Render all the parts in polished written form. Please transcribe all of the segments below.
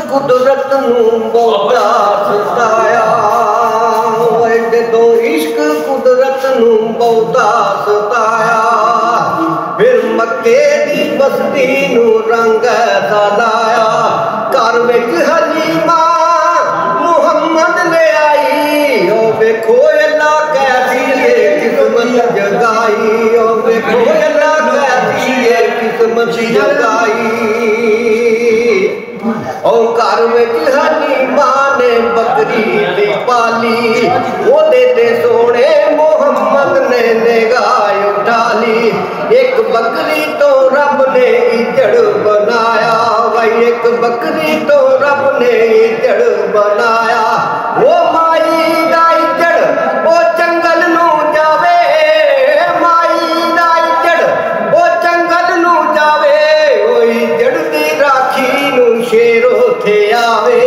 कुदरत नूं बहुता सताया, जदों इश्क कुदरत नूं बहुता सताया, फिर मक्के दी बस्ती नूं रंग लाया। घर विच हलीमा मुहम्मद ले आई, ओ वेखो अल्लाह कैसी किस्मत जगाई, ओ वेखो अल्लाह कैसी किस्मत जगाई। ओ घर विच हलीमा ने बकरी दी पाली, ओदे ते सोने मुहम्मद ने निगाह उठा ली। एक बकरी तो रब ने इजड़ बनाया, भाई एक बकरी तो रब ने इजड़ बनाया। वो माई दा इजड़ ओ जंगल नू जावे, माई दा इजड़ ओ जंगल नू जावे, ओ इजड़ दी राखी नू शेर उथे आवे,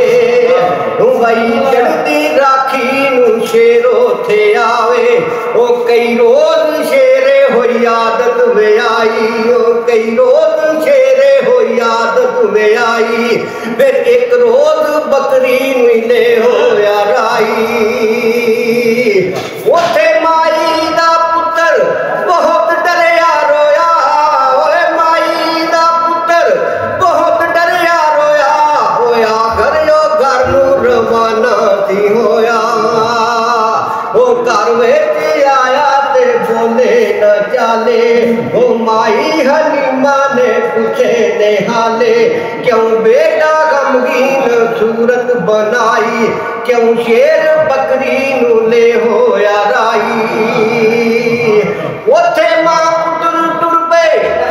भाई इजड़ दी राखी नू शेर उथे आवे। ओ कई रोज शेरे होई आदत में आई, ओ कई रोज शेरे होई आदत में आई, फिर एक रोज बकरी नुले होया राई। उथे माई दा पुत्र बहुत डरिया रोया, ओए माई दा पुत्र बहुत डरिया रोया, होया घर नू रवाना सी होया। ओ घर विच आया ते बोले न चाले, ओ माई हलीमा ने पूछे ने हाले, क्यों बेटा गमगीन सूरत बनाई, क्यों शेर बकरी नू ले होया राई। उथे मां पुत्र टुर पे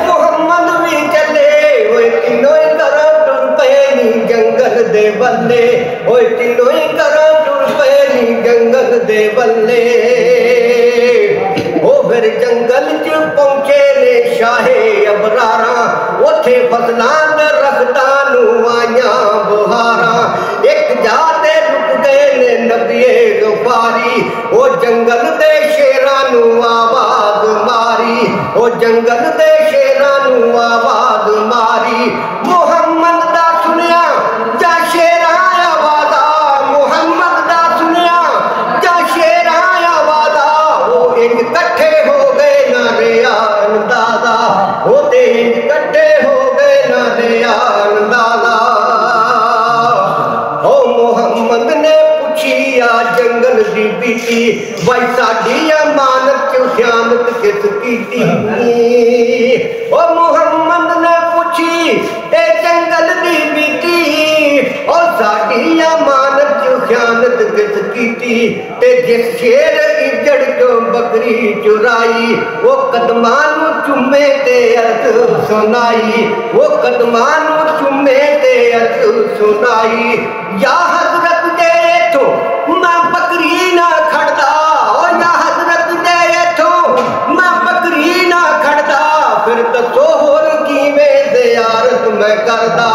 मुहम्मद भी चले, ओए तीनों ही घरों टुर पे नी जंगल दे बल्ले, ओए तीनों ही घरों टुर पे नी जंगल दे बल्ले। ओ फिर जंगल च पहुंचे ने शाहे अबरारा, उथे फसलां दे रखतां नू आईयां बुहारा। एक जाते रुक गए ने नबिये गफारी, ओ जंगल दे शेरां नू आवाज मारी, ओ जंगल दे शेरां नू आवाज मारी। मुहम्मद दा सुनिया जा शेरां आवाज़ा, मुहम्मद दा सुनिया जा शेरां आवाज़ा, ओ इंज कट्ठे हो गए ना रिया अंदाजा, ओ ते इंज कट्ठे हो गए ना रिया अंदाजा। ओ मुहम्मद ने पूछी आ जंगल दी बीती, भाई साडी अमानत च ख्यानत किस कीती। ओ मुहम्मद ने पूछी ए जंगल दी बीती, ओ साडी अमानत च ख्यानत किस कीती। ते जिस शेर इजड़ चो बकरी चुराई, वो कदमां नू चुमे ते अर्ज सुनाई, वो कदमां नू चुमे ते अर्ज सुनाई। या हजरत दे इथों मैं बकरी ना खड़दा, ओ या हजरत दे इथों मैं बकरी ना खड़दा, फिर दसो होर किवें ज़ियारत मैं करदा,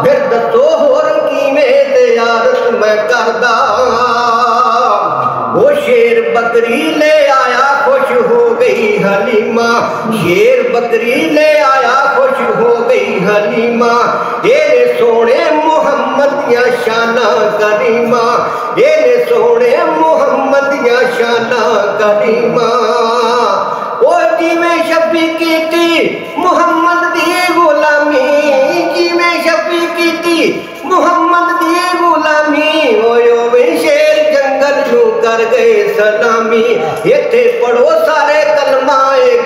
फिर दसो होर किवें ज़ियारत मैं करदा। वो शेर बकरी ले आया खुश हो गई हलीमा, शेर बकरी ले आया खुश हो गई हलीमा। ये सोने मुहम्मद या शाना करीमा, ये सोने मुहम्मद या शाना करीमा। ओ जिवें शफी कीती मुहम्मद दी गुलामी, जिवें शफी कीती मुहम्मद दी गुलामी, ओवे शेर जंगल नू कर गए सलामी। इत्थे पढ़ो सारे कलमा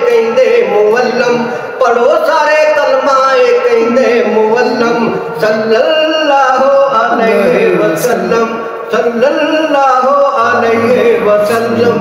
कहंदे मुअल्लम, पढ़ो सारे कलमा कहंदे मुअल्लम। सल्लल्लाहु अलैहि वसल्लम, सल्लल्लाहु अलैहि वसल्लम।